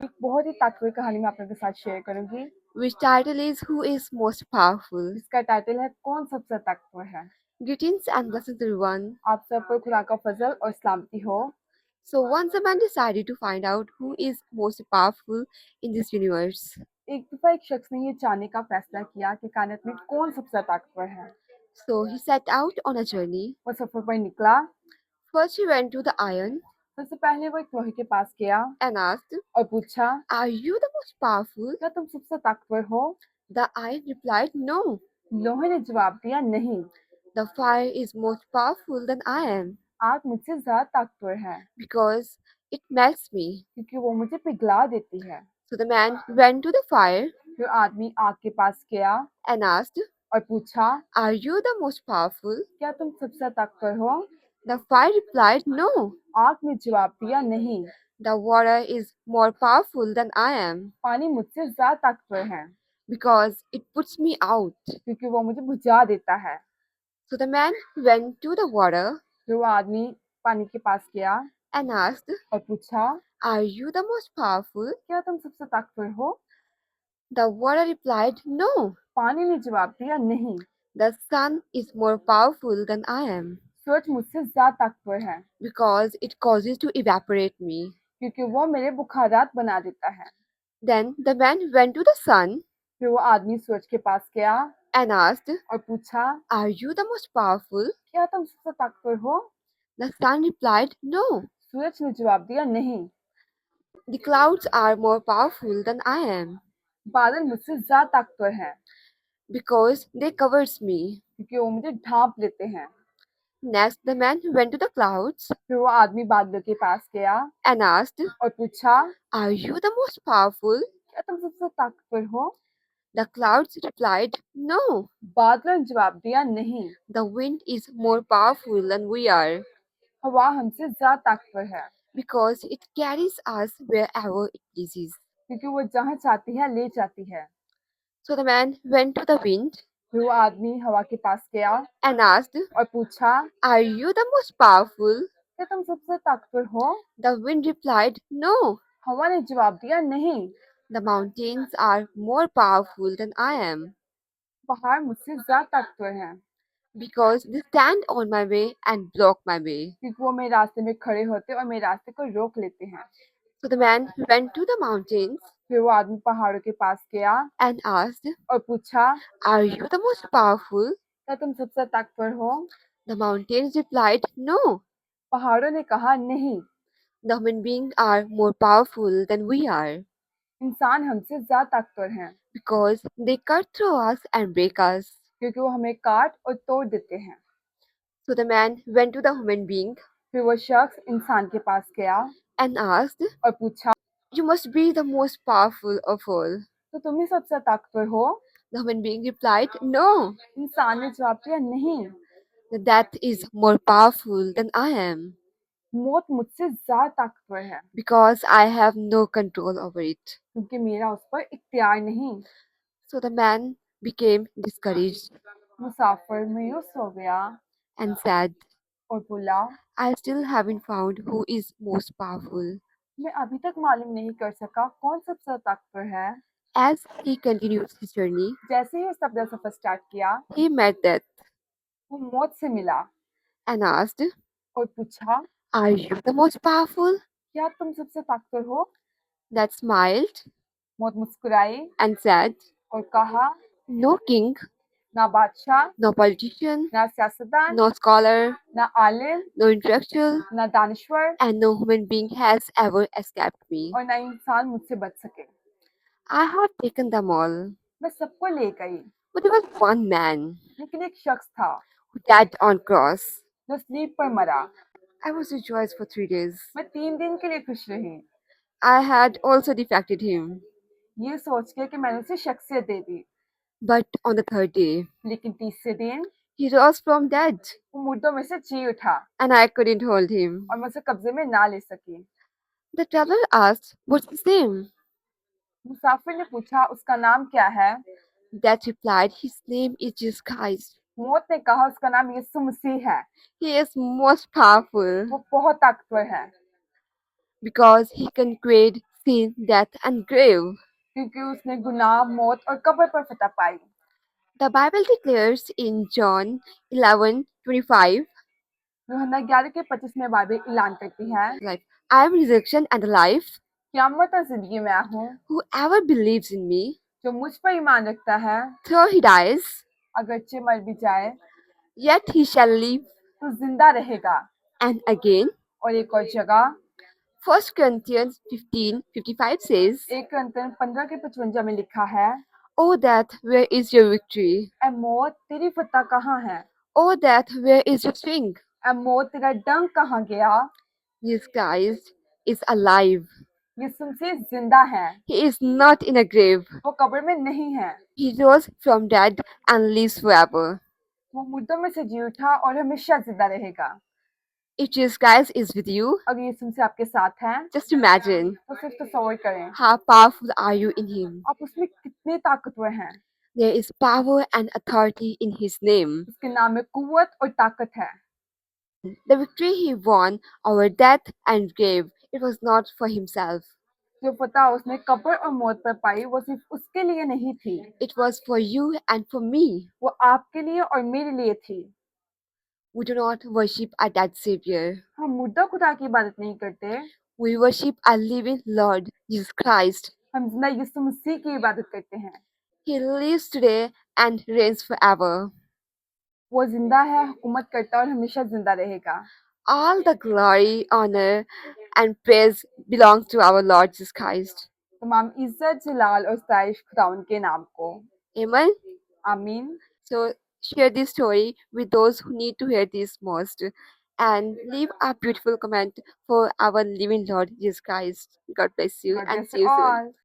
एक बहुत ही तात्विक कहानी मैं आप लोगों के साथ शेयर करूंगी, which title is Who is Most Powerful? जिसका टाइटल है कौन सबसे ताकतवर है। Greetings and blessings everyone. आप सब पर खुदा का फजल और सलामती हो। So once a man decided to find out who is most powerful in this universe. एक दफा एक शख्स ने ये जानने का फैसला किया कि कायनात में कौन सबसे ताकतवर है। So he set out on a journey. वो सफर पर निकला। First he went to the iron सबसे पहले वो एक लोहे के पास गया and asked, और पूछा, Are you the most powerful? क्या तुम सबसे ताकतवर हो? The iron replied, No. लोहे ने जवाब दिया, नहीं, The fire is most powerful than I am आग मुझसे ज्यादा ताकतवर है because it melts me. क्योंकि वो मुझे पिघला देती है। So the man went to the fire फिर आदमी आग के पास गया and asked, और पूछा, Are you the most powerful? क्या तुम सबसे ताकतवर हो? The fire replied, No. आग ने जवाब दिया, नहीं, The water is more powerful than I am पानी मुझसे ज्यादा ताकतवर है because it puts me out. क्योंकि वो मुझे बुझा देता है। So the man went to the water फिर वो आदमी पानी के पास गया and asked, और पूछा, Are you the most powerful? क्या तुम सबसे ताकतवर हो? The water replied, No. पानी ने जवाब दिया, नहीं, The sun is more powerful than I am सूरज मुझसे ज्यादा ताकतवर है because it causes to evaporate me. क्योंकि वो मेरे बुखारात बना देता है। Then the man went to the sun फिर वो आदमी सूरज के पास गया and asked, और पूछा, Are you the most powerful? क्या तुम सबसे ताकतवर हो? The sun replied, No. सूरज ने जवाब दिया, नहीं, The clouds are more powerful than I am बादल मुझसे ज्यादा ताकतवर हैं because they covers me. क्योंकि वो मुझे ढांप लेते हैं। Next, the man went to the clouds फिर वो आदमी बादलों के पास गया and asked, और पूछा, Are you the most powerful? क्या तुम सबसे ताकतवर हो? The clouds replied, No. बादलों ने जवाब दिया, नहीं, The wind is more powerful than we are हवा हमसे ज्यादा ताकतवर है because it carries us wherever it pleases. क्योंकि वो जहाँ चाहती है ले जाती है। So the man went to the wind फिर वो आदमी हवा के पास गया and asked, और पूछा, Are you the most powerful? क्या तुम सबसे ताकतवर हो? The wind replied, No. हवा ने जवाब दिया, नहीं, The mountains are more powerful than I am पहाड़ मुझसे ज्यादा ताकतवर हैं because they stand on my way and block my way. क्योंकि वो मेरे रास्ते में खड़े होते और मेरे रास्ते को रोक लेते हैं। So the man went to the mountains फिर वो आदमी पहाड़ों के पास गया and asked, और पूछा, Are you the most powerful? क्या तुम सबसे ताकतवर हो? The mountains replied, No. पहाड़ों ने कहा, नहीं, The human beings are more powerful than we are इंसान हमसे ज्यादा ताकतवर हैं because they cut through us and break us. क्योंकि वो हमें काट और तोड़ देते हैं। So the man went to the human being फिर वो शख्स इंसान के पास गया and asked, और पूछा, You must be the most powerful of all. तो तुम ही सबसे ताकतवर हो? The human being replied, No. इंसान ने जवाब दिया, नहीं, The death is more powerful than I am मौत मुझसे ज्यादा ताकतवर है because I have no control over it. क्योंकि मेरा उस पर इख्तियार नहीं। So the man became discouraged मुसाफिर मायूस हो गया and said, और बोला, I still haven't found who is most powerful. मैं अभी तक मालूम नहीं कर सका कौन सबसे ताकतवर है। As he continued his journey, जैसे ही उसने अपना सफर स्टार्ट किया, he met death वो मौत से मिला and asked, और पूछा, Are you the most powerful? क्या तुम सबसे ताकतवर हो? That smiled मौत मुस्कुराई and said, और कहा, No king, ना बादशाह, no politician, ना सियासतदान, no scholar, ना आलिम, no intellectual, ना दानिश्वर and no human being has ever escaped me. और ना इंसान मुझसे बच सके। I have taken them all. मैं सबको ले गई, But there was one man लेकिन एक शख्स था who died on cross. जो स्लीप पर मरा। I was rejoiced for 3 days. मैं 3 दिन के लिए खुश रही, I had also defected him. ये सोच के कि मैंने उसे शख्सियत दे दी। But on the third day, लेकिन तीसरे दिन he rose from dead वो मुर्दों में से जी उठा and I couldn't hold him. और मैं उसे कब्जे में ना ले सकी। The traveler asked, What's his name? मुसाफिर ने पूछा, उसका नाम क्या है? Death replied, His name is Jesus Christ. मौत ने कहा, उसका नाम यीशु मसीह है, He is most powerful वो बहुत ताकतवर है because he conquered sin, death, and grave. क्योंकि उसने गुनाह, मौत और कब्र पर फतह पाई। The Bible declares in John 11:25, यूहन्ना 11 के 25 में बाइबल ऐलान करती है, like, I am resurrection and life. क़यामत और जिंदगी मैं हूँ। Whoever believes in me, जो मुझ पर ईमान रखता है, though he dies, अगरचे मर भी जाए, yet he shall live. तो जिंदा रहेगा। And again, और एक और जगह 1 Corinthians 15:55 says, 1 Corinthians 15 के 55 में लिखा है, O death, where is your victory? ऐ मौत तेरी फतह कहाँ है? O death, where is your sting? ऐ मौत तेरा डंक कहाँ गया? Jesus Christ is alive. यीशु मसीह जिंदा है, He is not in a grave. वो कब्र में नहीं है। He rose from dead and lives forever. वो मुर्दों में से जी उठा और हमेशा जिंदा रहेगा। If Jesus Christ is with you, अगर यीशु मसीह आपके साथ हैं, just imagine तो सिर्फ तसव्वुर करें, how powerful are you in Him. आप उसमें कितने ताकतवर हैं। There is power and authority in His name. उसके नाम में कुव्वत और ताकत है। The victory He won over death and grave, it was not for Himself. जो फतह उसने कब्र और मौत पर पाई, वो सिर्फ उसके लिए नहीं थी, It was for you and for me. वो आपके लिए और मेरे लिए थी। We do not worship a dead Savior. हम मुर्दा खुदा की इबादत नहीं करते, We worship a living Lord, Jesus Christ. हम जिंदा यीशु मसीह की इबादत करते हैं। He lives today and reigns forever. वो जिंदा है, हुकूमत करता है और हमेशा जिंदा रहेगा। All the glory, honor, and praise belongs to our Lord Jesus Christ. तमाम इज्जत, जलाल और सताइश खुदावन के नाम को। Amen. आमीन। So share this story with those who need to hear this most, and leave a beautiful comment for our living Lord Jesus Christ. God bless you God and bless see you you soon. all.